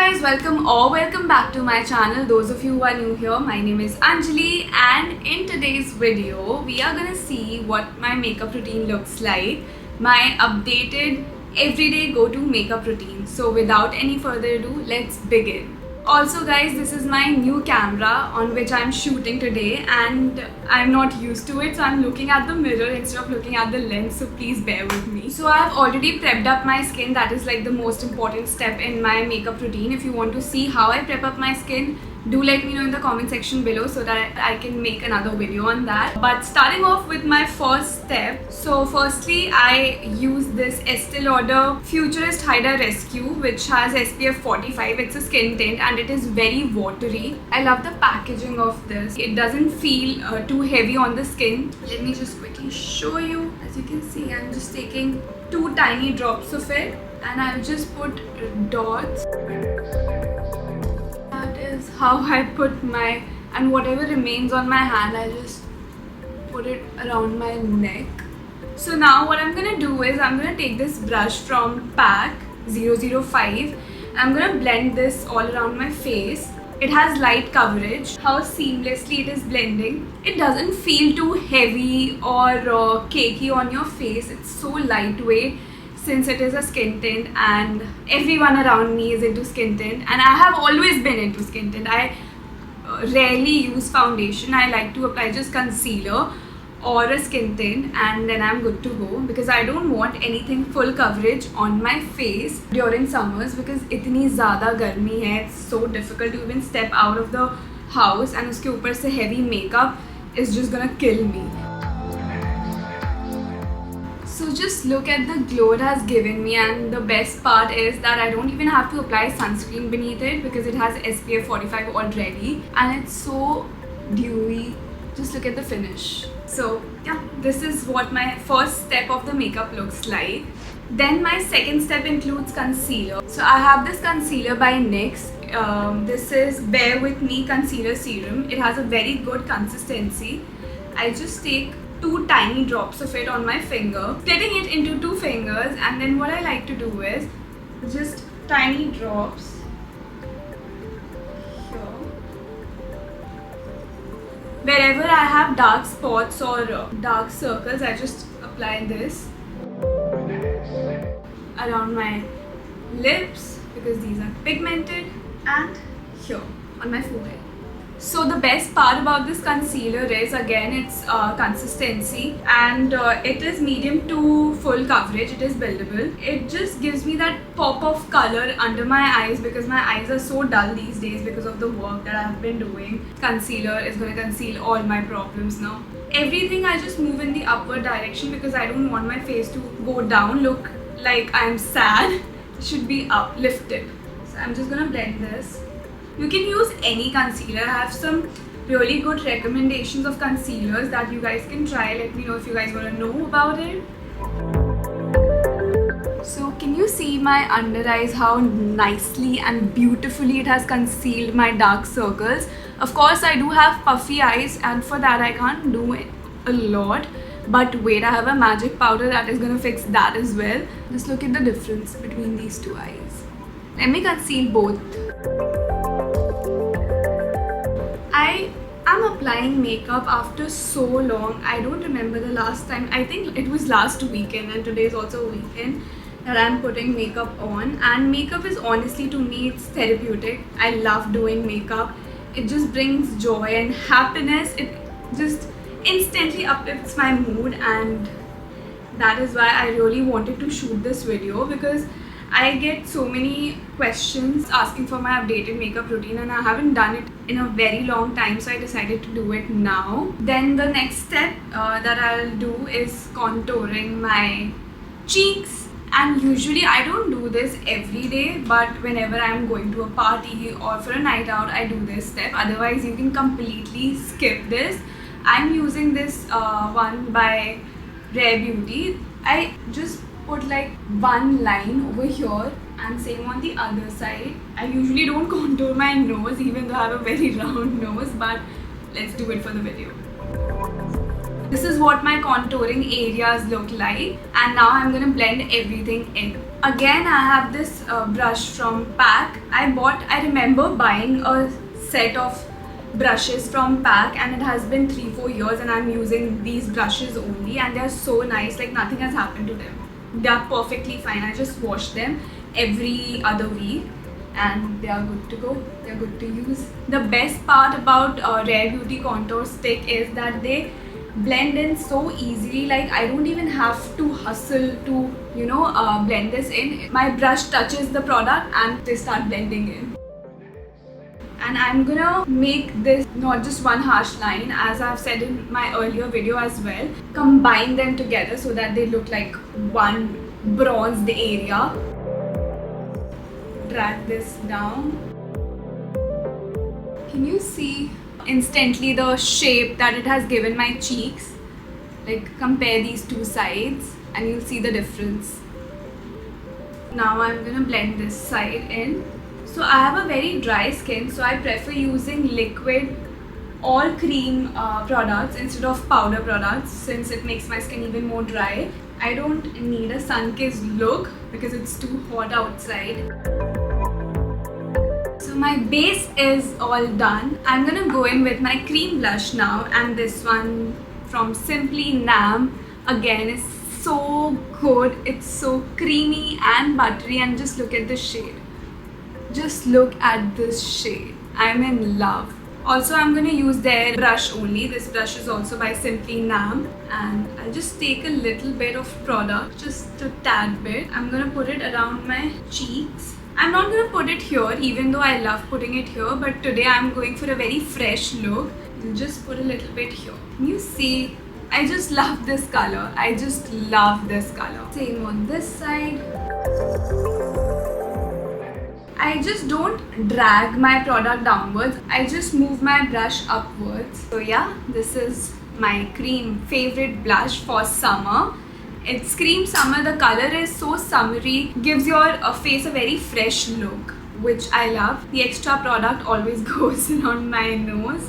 guys, welcome back to my channel. Those of you who are new here, my name is Anjali, and in today's video we are gonna see what my makeup routine looks like, my updated everyday go-to makeup routine. So without any further ado, let's begin. Also guys, this is my new camera on which I'm shooting today and I'm not used to it, so I'm looking at the mirror instead of looking at the lens, so please bear with me. So I've already prepped up my skin. That is like the most important step in my makeup routine. If you want to see how I prep up my skin, do let me know in the comment section below so that I can make another video on that. But starting off with my first step, so firstly I use this Estee Lauder Futurist Hydra Rescue, which has SPF 45. It's a skin tint and it is very watery. I love the packaging of this. It doesn't feel too heavy on the skin. Let me just quickly show you. As you can see, I'm just taking 2 tiny drops of it and I'll just put dots. Is how I put my, and whatever remains on my hand I just put it around my neck. So now what I'm gonna do is I'm gonna take this brush from PAC 005. I'm gonna blend this all around my face. It has light coverage. How seamlessly it is blending. It doesn't feel too heavy or cakey on your face. It's so lightweight since it is a skin tint and everyone around me is into skin tint, and I have always been into skin tint. I rarely use foundation. I like to apply just concealer or a skin tint and then I'm good to go, because I don't want anything full coverage on my face during summers because itni zyada garmi hai. It's so difficult to even step out of the house and uske upar se heavy makeup is just gonna kill me. So just look at the glow it has given me, and the best part is that I don't even have to apply sunscreen beneath it because it has SPF 45 already and it's so dewy. Just look at the finish. So yeah, this is what my first step of the makeup looks like. Then my second step includes concealer. So I have this concealer by NYX. This is Bare With Me Concealer Serum. It has a very good consistency. I just take 2 tiny drops of it on my finger, splitting it into 2 fingers, and then what I like to do is just tiny drops here. Wherever I have dark spots or dark circles, I just apply this around my lips because these are pigmented, and here on my forehead. So the best part about this concealer is again its consistency, and it is medium to full coverage. It is buildable. It just gives me that pop of color under my eyes because my eyes are so dull these days because of the work that I have been doing. Concealer is going to conceal all my problems now. Everything I just move in the upward direction because I don't want my face to go down, look like I'm sad. It should be uplifted. So I'm just going to blend this. You can use any concealer. I have some really good recommendations of concealers that you guys can try. Let me know if you guys want to know about it. So can you see my under eyes, how nicely and beautifully it has concealed my dark circles? Of course I do have puffy eyes, and for that I can't do it a lot. But wait, I have a magic powder that is going to fix that as well. Just look at the difference between these 2 eyes. Let me conceal both. I am applying makeup after so long. I don't remember the last time. I think it was last weekend, and today is also a weekend that I'm putting makeup on. And makeup is honestly, to me, it's therapeutic. I love doing makeup. It just brings joy and happiness. It just instantly uplifts my mood, and that is why I really wanted to shoot this video because I get so many questions asking for my updated makeup routine and I haven't done it in a very long time, so I decided to do it now. Then the next step that I'll do is contouring my cheeks, and usually I don't do this every day, but whenever I'm going to a party or for a night out I do this step. Otherwise you can completely skip this. I'm using this one by Rare Beauty. I just put like 1 line over here and same on the other side. I usually don't contour my nose even though I have a very round nose, but let's do it for the video. This is what my contouring areas look like, and now I'm gonna blend everything in. Again, I have this brush from PAC. I remember buying a set of brushes from PAC, and it has been 3-4 years and I'm using these brushes only, and they're so nice, like nothing has happened to them. They're perfectly fine. I just wash them every other week and they are good to go. They're good to use. The best part about Rare Beauty contour stick is that they blend in so easily. Like I don't even have to hustle to blend this in. My brush touches the product and they start blending in. And I'm gonna make this not just one harsh line, as I've said in my earlier video as well. Combine them together so that they look like one bronzed area. Drag this down. Can you see instantly the shape that it has given my cheeks? Like compare these two sides and you'll see the difference. Now I'm gonna blend this side in. So I have a very dry skin, so I prefer using liquid or cream products instead of powder products, since it makes my skin even more dry. I don't need a sun-kissed look because it's too hot outside. So my base is all done. I'm gonna go in with my cream blush now, and this one from Simply Nam again is so good. It's so creamy and buttery, and just look at the shade. Just look at this shade. I'm in love. Also, I'm gonna use their brush only. This brush is also by Simply Nam, and I'll just take a little bit of product, just a tad bit. I'm gonna put it around my cheeks. I'm not gonna put it here, even though I love putting it here, but today I'm going for a very fresh look. I'll just put a little bit here. You see, I just love this color. I just love this color. Same on this side. I just don't drag my product downwards. I just move my brush upwards. So yeah, this is my cream favorite blush for summer. It's Cream Summer. The color is so summery, gives your face a very fresh look, which I love. The extra product always goes around my nose.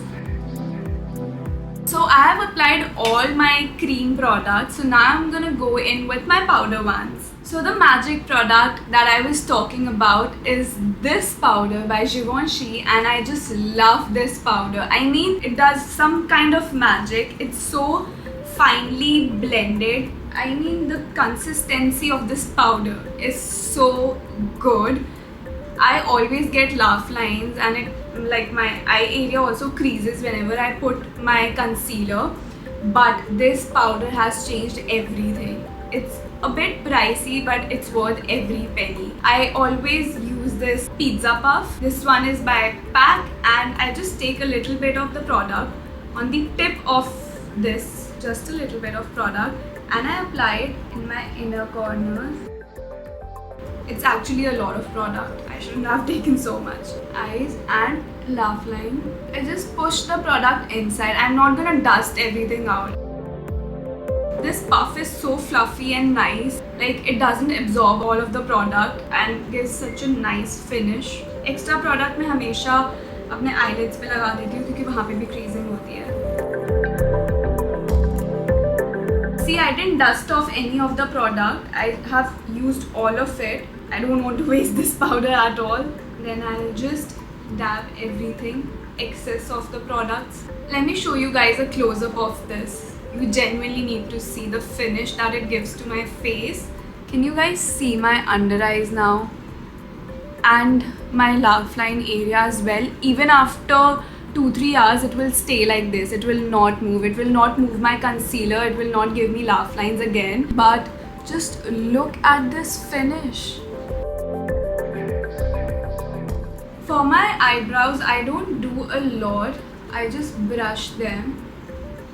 So I have applied all my cream products. So now I'm gonna go in with my powder ones. So the magic product that I was talking about is this powder by Givenchy, and I just love this powder. I mean, it does some kind of magic. It's so finely blended. I mean, the consistency of this powder is so good. I always get laugh lines, and it like my eye area also creases whenever I put my concealer, but this powder has changed everything. It's a bit pricey, but it's worth every penny. I always use this pizza puff. This one is by PAC, and I just take a little bit of the product on the tip of this, just a little bit of product, and I apply it in my inner corners. It's actually a lot of product. I shouldn't have taken so much. Eyes and laugh line. I just push the product inside. I'm not gonna dust everything out. This puff is so fluffy and nice. Like, it doesn't absorb all of the product and gives such a nice finish. Extra product मैं हमेशा अपने eyelids पे लगा देती हूँ क्योंकि वहाँ पे भी creasing होती है. See, I didn't dust off any of the product. I have used all of it. I don't want to waste this powder at all. Then I'll just dab everything, excess of the products. Let me show you guys a close-up of this. You genuinely need to see the finish that it gives to my face. Can you guys see my under eyes now? And my laugh line area as well. Even after 2-3 hours, it will stay like this. It will not move. It will not move my concealer. It will not give me laugh lines again. But just look at this finish. For my eyebrows, I don't do a lot. I just brush them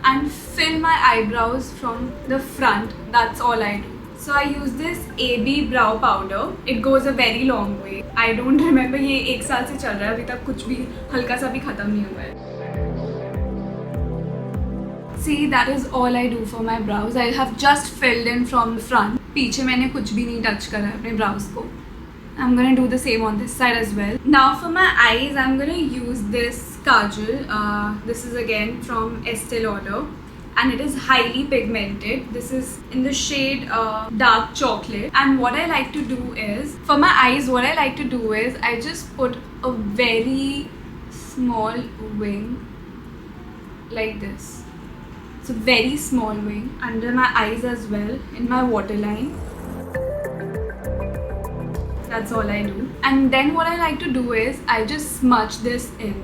and fill my eyebrows from the front. That's all I do. So I use this AB brow powder. It goes a very long way. I don't remember ये 1 साल से चल रहा है, अभी तक कुछ भी हल्का सा भी खत्म नहीं हुआ है. See, that is all I do for my brows. I have just filled in from the front. पीछे मैंने कुछ भी नहीं touch करा है अपने brows को. I'm gonna do the same on this side as well. Now for my eyes, I'm gonna use this kajal. This is again from Estee Lauder, and it is highly pigmented. This is in the shade dark chocolate. And what I like to do is, for my eyes, what I like to do is I just put a very small wing like this. It's a very small wing under my eyes as well, in my waterline. That's all I do. And then what I like to do is I just smudge this in.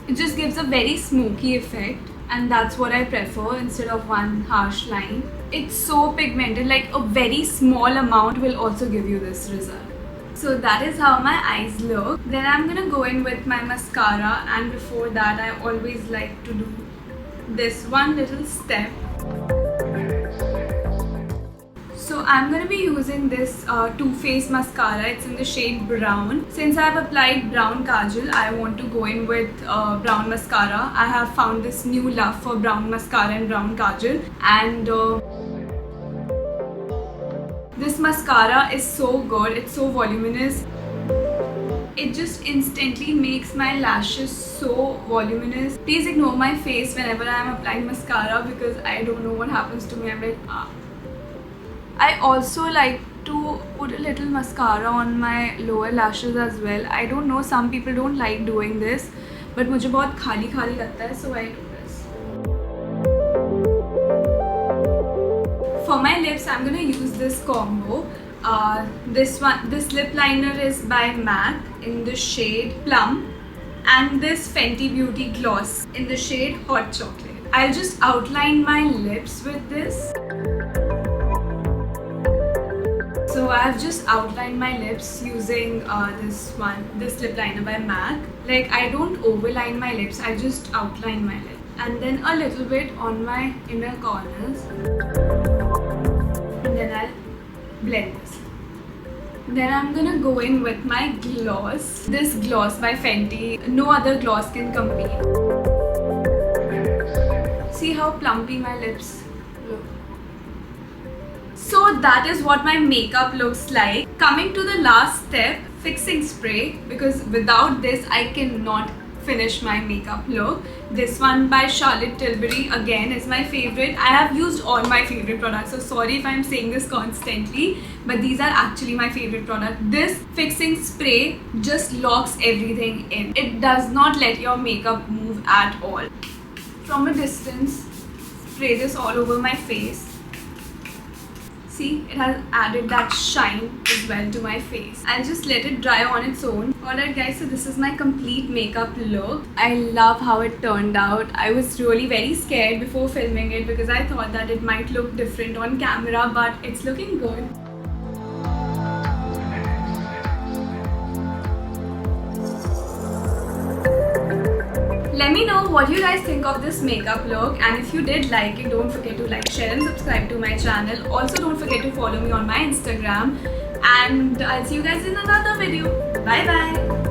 It just gives a very smoky effect, and that's what I prefer instead of one harsh line. It's so pigmented, like a very small amount will also give you this result. So that is how my eyes look. Then I'm gonna go in with my mascara, and before that I always like to do this one little step. So I'm going to be using this Too Faced mascara. It's in the shade brown. Since I've applied brown kajal, I want to go in with brown mascara. I have found this new love for brown mascara and brown kajal, and this mascara is so good. It's so voluminous. It just instantly makes my lashes so voluminous. Please ignore my face whenever I am applying mascara because I don't know what happens to me. I'm like, I also like to put a little mascara on my lower lashes as well. I don't know, some people don't like doing this, but मुझे बहुत खाली खाली लगता है, so I do this. For my lips, I'm gonna use this combo. This lip liner is by MAC in the shade Plum, and this Fenty Beauty gloss in the shade Hot Chocolate. I'll just outline my lips with this. So I've just outlined my lips using this lip liner by MAC. Like, I don't overline my lips, I just outline my lip. And then a little bit on my inner corners. And then I'll blend this. Then I'm gonna go in with my gloss. This gloss by Fenty. No other gloss can compete. See how plumpy my lips look. So that is what my makeup looks like. Coming to the last step, fixing spray, because without this I cannot finish my makeup look. This one by Charlotte Tilbury again is my favorite. I have used all my favorite products, so sorry if I'm saying this constantly, but these are actually my favorite product. This fixing spray just locks everything in. It does not let your makeup move at all. From a distance, spray this all over my face. See, it has added that shine as well to my face. I'll just let it dry on its own. Alright guys, so this is my complete makeup look. I love how it turned out. I was really very scared before filming it because I thought that it might look different on camera, but it's looking good. Let me know what you guys think of this makeup look, and if you did like it, don't forget to like, share and subscribe to my channel. Also don't forget to follow me on my Instagram, and I'll see you guys in another video. Bye bye.